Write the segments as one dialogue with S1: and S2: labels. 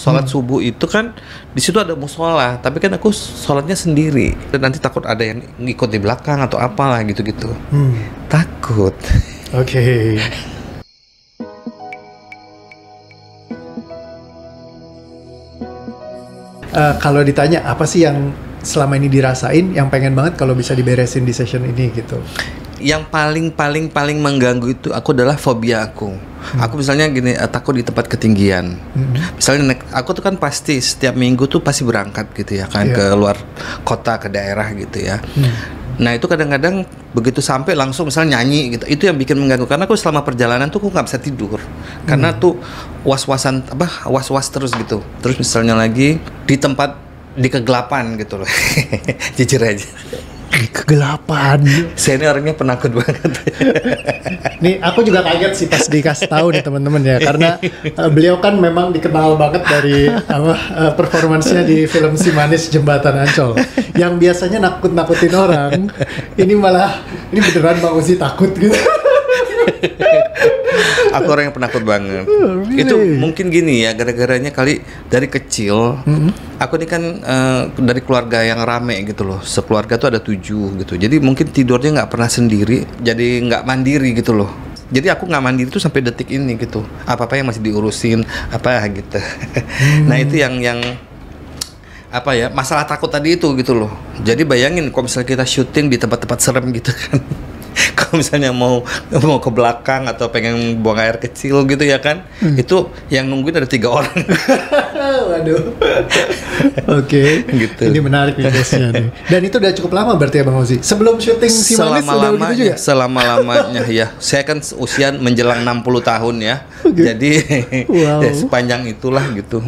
S1: Sholat subuh itu kan di situ ada musola, tapi kan aku sholatnya sendiri dan nanti takut ada yang ngikut di belakang atau apalah gitu-gitu. Takut.
S2: Oke. Kalau ditanya apa sih yang selama ini dirasain yang pengen banget kalau bisa diberesin di session ini gitu?
S1: Yang paling mengganggu itu aku adalah fobia aku. Aku misalnya gini, takut di tempat ketinggian. Misalnya aku tuh kan pasti setiap minggu tuh pasti berangkat gitu ya kan, ke luar kota, ke daerah gitu ya. Nah itu kadang-kadang begitu sampai langsung misalnya nyanyi gitu. Itu yang bikin mengganggu karena aku selama perjalanan tuh aku nggak bisa tidur. Karena tuh was-was terus gitu. Terus misalnya lagi di tempat di kegelapan gitu loh. Jujur aja.
S2: Kegelapan.
S1: Saya ini orangnya penakut banget.
S2: Nih aku juga kaget sih pas dikasih tahu nih teman-teman ya, karena beliau kan memang dikenal banget dari performancenya di film Si Manis Jembatan Ancol yang biasanya nakut-nakutin orang. Ini beneran Bang Uzi takut gitu.
S1: Aku orang yang penakut banget. Really? Itu mungkin gini ya, gara-garanya kali dari kecil. Aku ini kan dari keluarga yang rame gitu loh. Sekeluarga tuh ada 7 gitu. Jadi mungkin tidurnya nggak pernah sendiri. Jadi nggak mandiri gitu loh. Jadi aku nggak mandiri tuh sampai detik ini gitu. Apa-apa yang masih diurusin apa gitu. Nah itu yang apa ya, masalah takut tadi itu gitu loh. Jadi bayangin kalau misalnya kita syuting di tempat-tempat serem gitu kan. Kalau misalnya mau ke belakang atau pengen buang air kecil gitu ya kan, itu yang nungguin ada 3 orang.
S2: Waduh. Oke.
S1: Gitu.
S2: Ini menarik nih guysnya nih. Dan itu udah cukup lama berarti ya Bang Ozi? Sebelum syuting Si Manis udah begitu juga?
S1: Selama-lamanya ya. Saya kan usia menjelang 60 tahun ya. Okay. Jadi ya, sepanjang itulah gitu.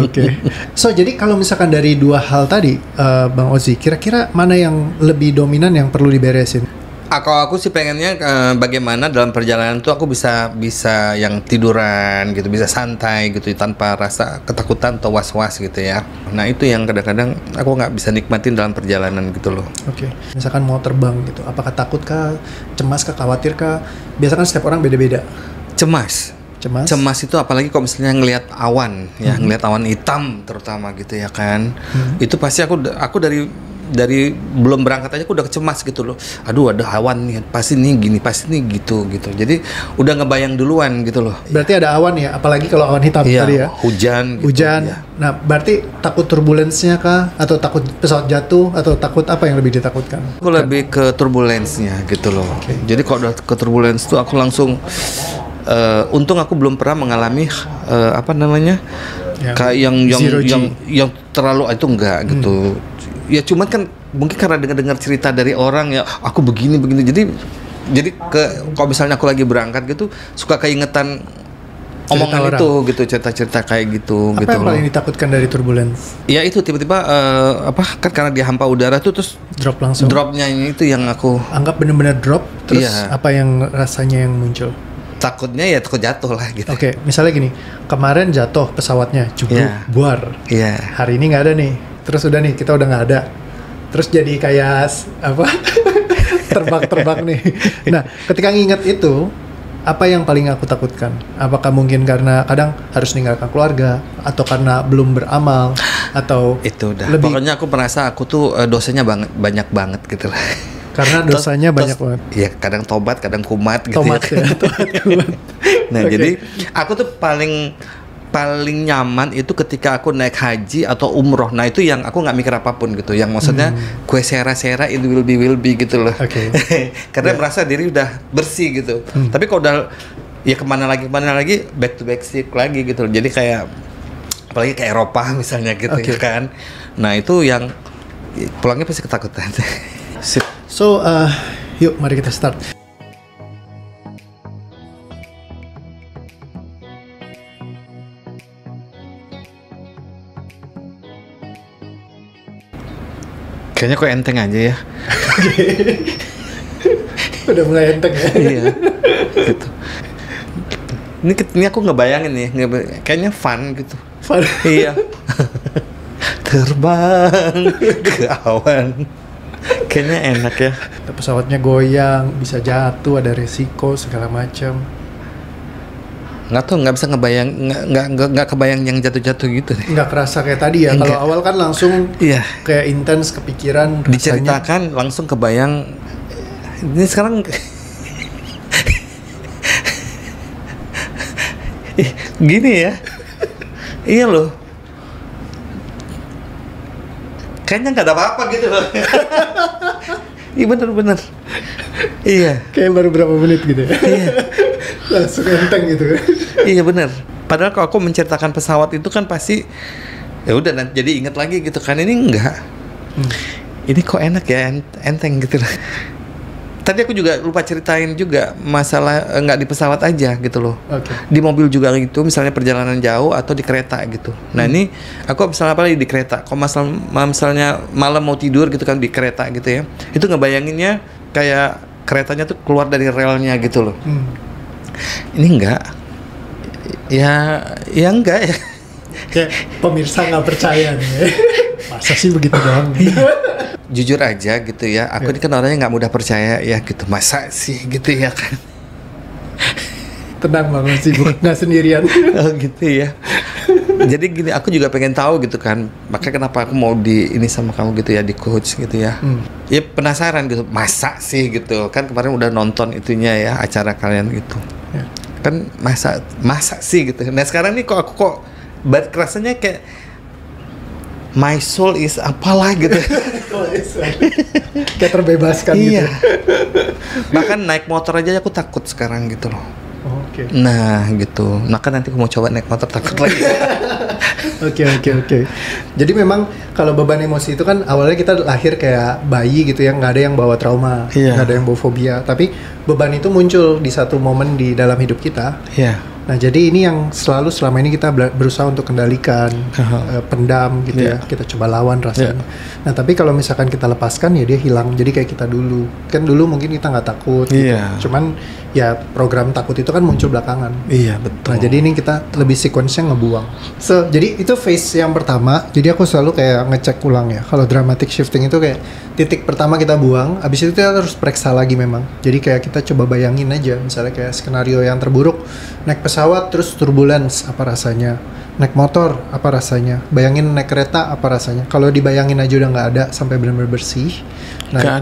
S2: Oke. So jadi kalau misalkan dari 2 hal tadi Bang Ozi, kira-kira mana yang lebih dominan yang perlu diberesin?
S1: Aku sih pengennya bagaimana dalam perjalanan tuh aku bisa yang tiduran gitu, bisa santai gitu tanpa rasa ketakutan atau was-was gitu ya. Nah itu yang kadang-kadang aku nggak bisa nikmatin dalam perjalanan gitu loh.
S2: Oke. Misalkan mau terbang gitu, apakah takut kah, cemas kah, khawatir kah? Biasanya kan setiap orang beda-beda.
S1: Cemas itu apalagi kalau misalnya ngelihat awan ya, ngelihat awan hitam terutama gitu ya kan. Itu pasti aku dari belum berangkat aja aku udah cemas gitu loh. Aduh ada awan nih, pasti nih gini, pasti nih gitu. Jadi udah ngebayang duluan gitu loh.
S2: Berarti ada awan ya, apalagi kalau awan hitam tadi ya.
S1: Hujan.
S2: Ya. Nah berarti takut turbulensnya kah, atau takut pesawat jatuh, atau takut apa yang lebih ditakutkan?
S1: Aku lebih ke turbulensnya gitu loh. Okay. Jadi kalau udah ke turbulens tuh aku langsung untung aku belum pernah mengalami kayak yang terlalu itu enggak gitu. Ya cuman kan mungkin karena dengar cerita dari orang ya aku begini jadi kalau misalnya aku lagi berangkat gitu suka keingetan omongan itu gitu, cerita-cerita kayak gitu.
S2: Apa
S1: gitu
S2: yang paling ditakutkan dari turbulence?
S1: Ya itu tiba-tiba kan karena dia hampa udara tuh terus
S2: drop langsung.
S1: Dropnya itu yang aku
S2: anggap benar-benar drop terus apa yang rasanya yang muncul?
S1: Takutnya ya takut jatuh lah gitu.
S2: Oke, misalnya gini, kemarin jatuh pesawatnya, buar. Hari ini nggak ada nih. Terus udah nih, kita udah nggak ada. Terus jadi kayak terbang nih. Nah, ketika nginget itu, apa yang paling aku takutkan? Apakah mungkin karena kadang harus ninggalkan keluarga, atau karena belum beramal, atau
S1: itu udah. Pokoknya aku merasa aku tuh dosanya banyak banget gitu lah.
S2: Karena dosanya banyak banget.
S1: Iya, kadang tobat, kadang kumat gitu.
S2: Tobat ya kumat.
S1: Nah, jadi aku tuh paling nyaman itu ketika aku naik haji atau umroh. Nah itu yang aku nggak mikir apapun gitu. Yang maksudnya gue sera-sera it will be gitu loh. Karena merasa diri udah bersih gitu. Tapi kalau udah ya kemana lagi back to basic lagi gitu. Jadi kayak apalagi ke Eropa misalnya gitu ya kan. Nah itu yang pulangnya pasti ketakutan.
S2: So yuk mari kita start.
S1: Kayaknya kok enteng aja ya.
S2: Udah mulai enteng ya.
S1: Iya. Gitu. Ini aku ngebayangin nih, kayaknya fun gitu.
S2: Fun.
S1: Iya. Terbang ke awan. Kayaknya enak ya.
S2: Pesawatnya goyang, bisa jatuh, ada resiko segala macam.
S1: nggak tahu, nggak bisa ngebayang, nggak kebayang yang jatuh-jatuh gitu deh.
S2: Nggak kerasa kayak tadi ya. Kalau awal kan langsung
S1: Iya.
S2: kayak intens kepikiran.
S1: Diceritakan langsung kebayang. Ini sekarang gini ya. Iya loh. Kayaknya nggak ada apa-apa gitu loh. Iya bener. Iya.
S2: Kayak baru berapa menit gitu ya.
S1: Iya.
S2: Langsung enteng gitu.
S1: Iya bener. Padahal kalau aku menceritakan pesawat itu kan pasti ya udah jadi inget lagi gitu kan. Ini enggak. Ini kok enak ya, enteng gitu loh. Tadi aku juga lupa ceritain juga masalah nggak di pesawat aja gitu loh. Di mobil juga gitu, misalnya perjalanan jauh atau di kereta gitu. Nah ini aku misalnya apa lagi di kereta. Kalau misalnya malam mau tidur gitu kan di kereta gitu ya, itu ngebayanginnya kayak keretanya tuh keluar dari relnya gitu loh. Ini enggak. Ya enggak ya.
S2: Kayak pemirsa nggak percaya nih. Masa sih begitu doang?
S1: Jujur aja gitu ya, aku ini kan orangnya nggak mudah percaya ya gitu. Masa sih gitu ya kan.
S2: Tenang Bang, sibuk nggak sendirian.
S1: Oh gitu ya. Jadi gini, aku juga pengen tahu gitu kan. Makanya kenapa aku mau di ini sama kamu gitu ya, di coach gitu ya. Ya penasaran gitu, masa sih gitu. Kan kemarin udah nonton itunya ya, acara kalian gitu. Kan masa sih gitu. Nah sekarang nih kok rasanya kayak my soul is apalah gitu.
S2: Kayak terbebaskan gitu.
S1: Iya. Bahkan naik motor aja aku takut sekarang gitu loh.
S2: Oke.
S1: Nah gitu. Nah kan nanti aku mau coba naik motor takut lagi.
S2: Oke. Jadi memang kalau beban emosi itu kan awalnya kita lahir kayak bayi gitu ya, nggak ada yang bawa trauma, nggak ada yang bawa fobia. Tapi beban itu muncul di satu momen di dalam hidup kita.
S1: Iya.
S2: Nah jadi ini yang selalu selama ini kita berusaha untuk kendalikan, pendam gitu ya, kita coba lawan rasanya. Nah tapi kalau misalkan kita lepaskan ya dia hilang, jadi kayak kita dulu. Kan dulu mungkin kita nggak takut gitu. Cuman ya program takut itu kan muncul belakangan.
S1: Iya betul.
S2: Nah jadi ini kita lebih sequence-nya ngebuang. So jadi itu phase yang pertama, jadi aku selalu kayak ngecek ulang ya. Kalau dramatic shifting itu kayak titik pertama kita buang, abis itu kita harus periksa lagi memang. Jadi kayak kita coba bayangin aja, misalnya kayak skenario yang terburuk, naik pesawat terus turbulence apa rasanya, naik motor apa rasanya, bayangin naik kereta apa rasanya. Kalau dibayangin aja udah nggak ada sampai benar-benar bersih. Nah,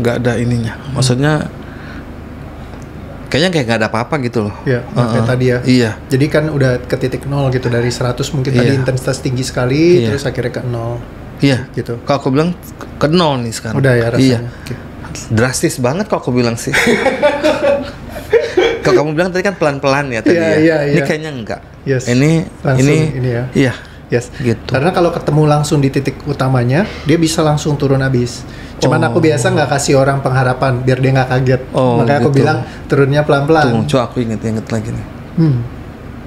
S1: nggak ada ininya. Maksudnya kayaknya kayak nggak ada apa-apa gitu loh.
S2: Ya, kayak tadi ya.
S1: Iya.
S2: Jadi kan udah ke titik nol gitu, dari 100 mungkin tadi intensitas tinggi sekali, terus akhirnya ke nol.
S1: Iya.
S2: Gitu.
S1: Kalau aku bilang ke nol nih sekarang.
S2: Udah ya rasanya.
S1: Iya. Okay. Drastis banget kalau aku bilang sih. Kalau kamu bilang tadi kan pelan-pelan ya tadi ya. Ini kayaknya enggak.
S2: Yes.
S1: Ini
S2: ya.
S1: Iya.
S2: Yes.
S1: Gitu.
S2: Karena kalau ketemu langsung di titik utamanya, dia bisa langsung turun habis. Cuman aku biasa nggak kasih orang pengharapan biar dia nggak kaget. Makanya aku bilang turunnya pelan-pelan.
S1: Coba aku inget lagi nih.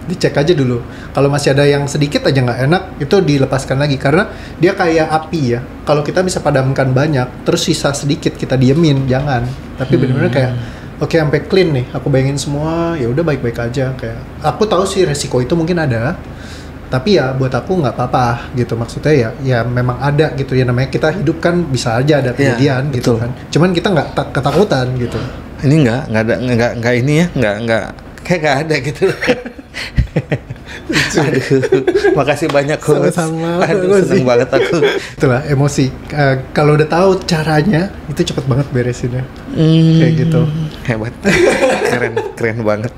S2: Dicek aja dulu. Kalau masih ada yang sedikit aja nggak enak, itu dilepaskan lagi karena dia kayak api ya. Kalau kita bisa padamkan banyak, terus sisa sedikit kita diemin, jangan. Tapi benar-benar kayak oke, sampai clean nih. Aku bayangin semua, ya udah baik-baik aja. Kayak aku tahu sih resiko itu mungkin ada. Tapi ya buat aku nggak apa-apa gitu, maksudnya ya memang ada gitu ya, namanya kita hidup kan bisa aja ada kejadian gitu kan. Cuman kita nggak ketakutan gitu.
S1: Ini nggak ini ya, nggak kayak nggak ada gitu. Aduh, makasih banyak Coach.
S2: Sama-sama.
S1: Aduh, seneng banget aku.
S2: Itulah emosi. Kalau udah tahu caranya, itu cepet banget beresinnya. Kayak gitu.
S1: Hebat. Keren banget.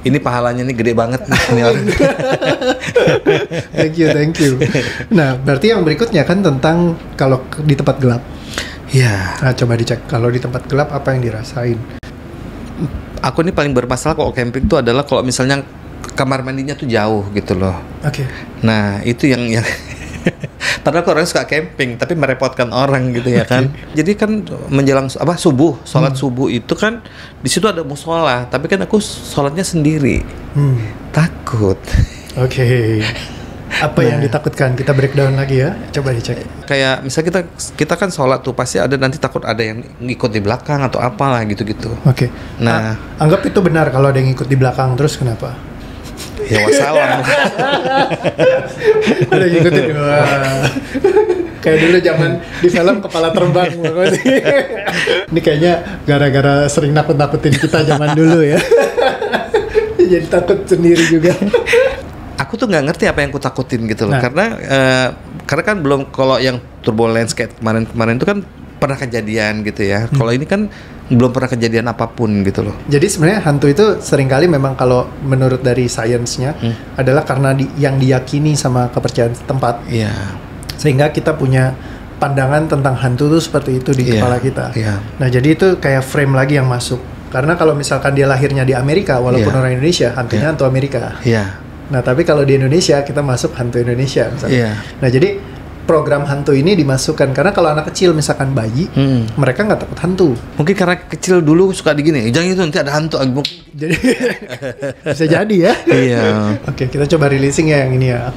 S1: Ini pahalanya nih gede banget nih orang.
S2: Thank you. Nah, berarti yang berikutnya kan tentang kalau di tempat gelap.
S1: Iya.
S2: Nah, coba dicek kalau di tempat gelap apa yang dirasain.
S1: Aku ini paling bermasalah kalau camping tuh adalah kalau misalnya kamar mandinya tuh jauh gitu loh.
S2: Oke.
S1: Nah, itu yang padahal orang suka camping tapi merepotkan orang gitu ya kan. Jadi kan menjelang subuh, sholat subuh itu kan di situ ada musola, tapi kan aku sholatnya sendiri. Takut.
S2: Oke. Apa yang ditakutkan? Kita breakdown lagi ya. Coba dicek.
S1: Kayak misalnya kita kan sholat tuh pasti ada nanti takut ada yang ngikut di belakang atau apalah gitu-gitu.
S2: Oke.
S1: Nah,
S2: anggap itu benar kalau ada yang ngikut di belakang, terus kenapa?
S1: Ya wassalam.
S2: Ada yang ngikutin gua. Kayak dulu zaman di film Kepala Terbang. Ini kayaknya gara-gara sering nakut-nakutin kita zaman dulu ya. jadi takut sendiri juga.
S1: Aku tuh nggak ngerti apa yang aku takutin gitu loh.
S2: Nah.
S1: Karena kan belum, kalau yang turbulence kayak kemarin itu kan pernah kejadian gitu ya. Kalau ini kan belum pernah kejadian apapun gitu loh.
S2: Jadi sebenarnya hantu itu seringkali memang kalau menurut dari sainsnya adalah karena yang diyakini sama kepercayaan setempat.
S1: Iya.
S2: Sehingga kita punya pandangan tentang hantu tuh seperti itu di kepala kita. Nah, jadi itu kayak frame lagi yang masuk. Karena kalau misalkan dia lahirnya di Amerika, walaupun orang Indonesia, hantunya hantu Amerika. Nah, tapi kalau di Indonesia, kita masuk hantu Indonesia misalnya. Nah, jadi program hantu ini dimasukkan. Karena kalau anak kecil, misalkan bayi, mereka nggak takut hantu.
S1: Mungkin karena kecil dulu suka digini, jangan itu nanti ada hantu.
S2: Jadi, bisa jadi ya.
S1: Iya.
S2: Oke, kita coba releasing ya yang ini ya.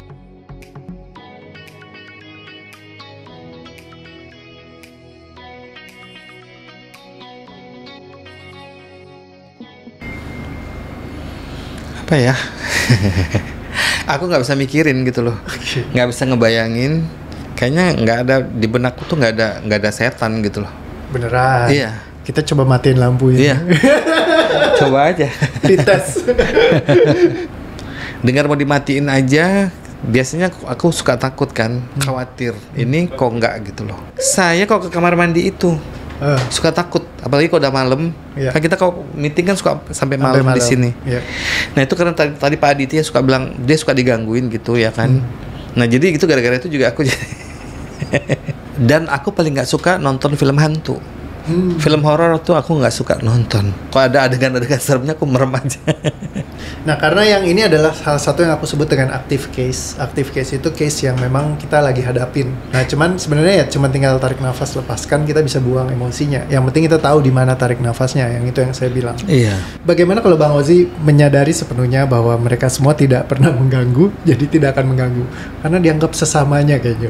S1: Apa ya? Aku nggak bisa mikirin gitu loh, nggak bisa ngebayangin. Kayaknya nggak ada di benakku tuh, nggak ada setan gitu loh.
S2: Beneran?
S1: Iya.
S2: Kita coba matiin lampu ini.
S1: Iya. Coba aja.
S2: Dites.
S1: Dengar mau dimatiin aja. Biasanya aku suka takut kan, khawatir. Ini kok nggak gitu loh. Saya kok ke kamar mandi itu suka takut, apalagi kalau udah malam. Kan kita kalau meeting kan suka sampai malam di sini. Nah itu karena tadi Pak Aditya suka bilang dia suka digangguin gitu ya kan. Nah jadi itu gara-gara itu juga aku dan aku paling nggak suka nonton film hantu. Film horor tuh aku nggak suka nonton. Kalau ada adegan-adegan seremnya aku merem aja.
S2: Nah, karena yang ini adalah salah satu yang aku sebut dengan active case. Active case itu case yang memang kita lagi hadapin. Nah, cuman sebenarnya ya cuman tinggal tarik nafas, lepaskan, kita bisa buang emosinya. Yang penting kita tahu di mana tarik nafasnya. Yang itu yang saya bilang.
S1: Iya.
S2: Bagaimana kalau Bang Ozi menyadari sepenuhnya bahwa mereka semua tidak pernah mengganggu, jadi tidak akan mengganggu karena dianggap sesamanya kayaknya.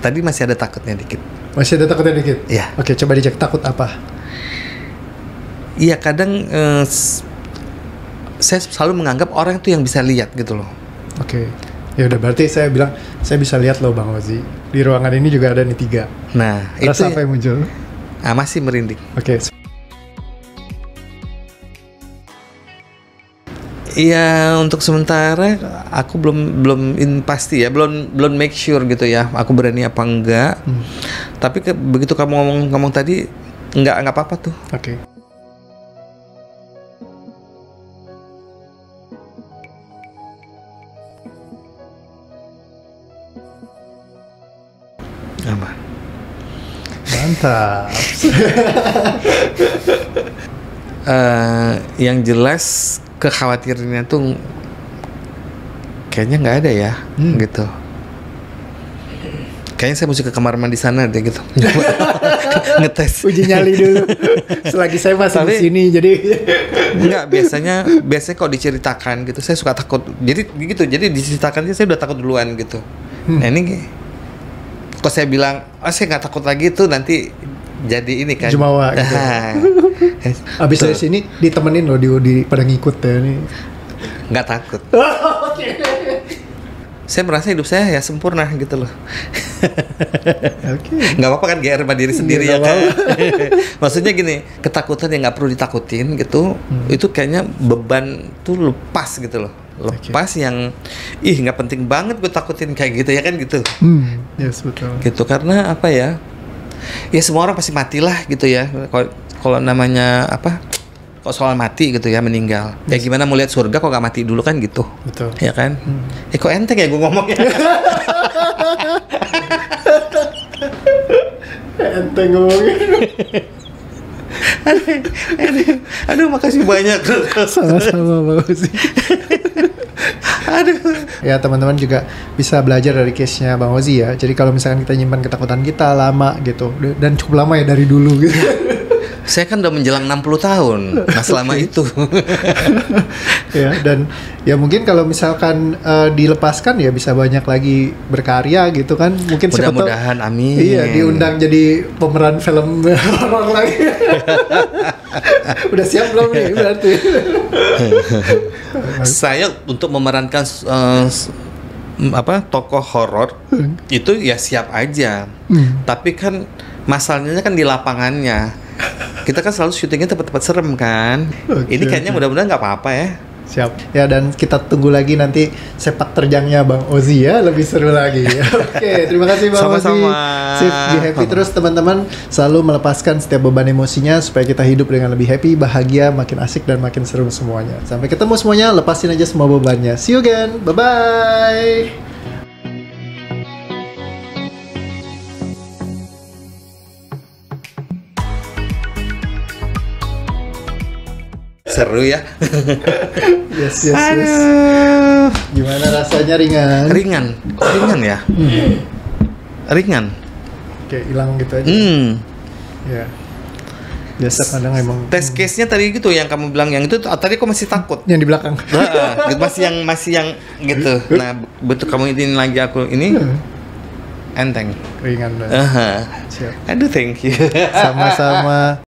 S1: Tadi masih ada takutnya dikit.
S2: Masih ada takutnya dikit?
S1: Iya.
S2: Oke, coba dicek takut apa?
S1: Iya, kadang saya selalu menganggap orang itu yang bisa lihat gitu loh.
S2: Oke. Ya udah, berarti saya bilang saya bisa lihat loh Bang Ozi. Di ruangan ini juga ada nih 3.
S1: Nah,
S2: rasa
S1: itu
S2: apa yang muncul?
S1: Masih merinding.
S2: Oke.
S1: Iya, untuk sementara aku belum pasti ya, belum make sure gitu ya. Aku berani apa enggak. Tapi begitu kamu ngomong tadi enggak apa-apa tuh.
S2: Oke.
S1: Apa?
S2: Mantap.
S1: Yang jelas kekhawatirannya tuh kayaknya nggak ada ya, gitu. Kayaknya saya mesti ke kamar mandi sana deh gitu. Ngetes.
S2: Uji nyali dulu. Selagi saya masih di sini, jadi
S1: enggak, biasanya kalau diceritakan gitu saya suka takut. Jadi diceritakan saya udah takut duluan gitu. Nah ini kok saya bilang, saya nggak takut lagi tuh nanti jadi ini kan.
S2: Jumawa gitu. Abis dari sini ditemenin loh pada ngikut ya nih.
S1: Nggak takut. Saya merasa hidup saya ya sempurna gitu loh. Nggak apa-apa kan GR sama diri sendiri ya kan. Maksudnya gini, ketakutan yang nggak perlu ditakutin gitu, itu kayaknya beban tuh lepas gitu loh. Lepas yang nggak penting banget gue takutin kayak gitu ya kan gitu.
S2: Yes, betul.
S1: Gitu karena apa ya? Ya semua orang pasti matilah gitu ya. Kalau namanya apa? Kok soal mati gitu ya, meninggal. Ya gimana mau lihat surga kok gak mati dulu kan gitu.
S2: Betul.
S1: Ya kan? Kok enteng ya gue ngomongnya.
S2: Enteng ngomongnya.
S1: Aduh, makasih banyak.
S2: Sama-sama Bang Ozi.
S1: Aduh.
S2: Ya teman-teman juga bisa belajar dari case-nya Bang Ozi ya. Jadi kalau misalkan kita nyimpan ketakutan kita lama gitu, dan cukup lama ya dari dulu gitu.
S1: Saya kan udah menjelang 60 tahun. Nah selama itu.
S2: Ya, dan ya mungkin kalau misalkan dilepaskan ya bisa banyak lagi berkarya gitu kan. Mungkin
S1: mudah-mudahan, amin.
S2: Iya, diundang jadi pemeran film horor lagi. Udah siap belum nih berarti?
S1: Saya untuk memerankan tokoh horor itu ya siap aja. Tapi kan masalahnya kan di lapangannya. Kita kan selalu syutingnya tempat-tempat serem kan. Ini kayaknya mudah-mudahan nggak apa-apa ya.
S2: Siap. Ya, dan kita tunggu lagi nanti sepak terjangnya Bang Ozzy ya, lebih seru lagi. Oke, terima kasih Bang Ozzy.
S1: Sama-sama.
S2: Sip, be happy terus teman-teman. Selalu melepaskan setiap beban emosinya supaya kita hidup dengan lebih happy, bahagia, makin asik dan makin seru semuanya. Sampai ketemu semuanya, lepasin aja semua bebannya. See you again. Bye-bye.
S1: Seru ya.
S2: Yes. Gimana rasanya, ringan?
S1: Ringan ya. Ringan.
S2: Oke, hilang gitu aja. Ya. Biasa kadang emang
S1: Test case-nya tadi gitu yang kamu bilang yang itu tadi aku masih takut.
S2: yang di belakang.
S1: masih yang gitu. Nah, betul kamu ini lagi aku ini enteng.
S2: Ringan banget.
S1: Siap. Aduh, thank you.
S2: Sama-sama.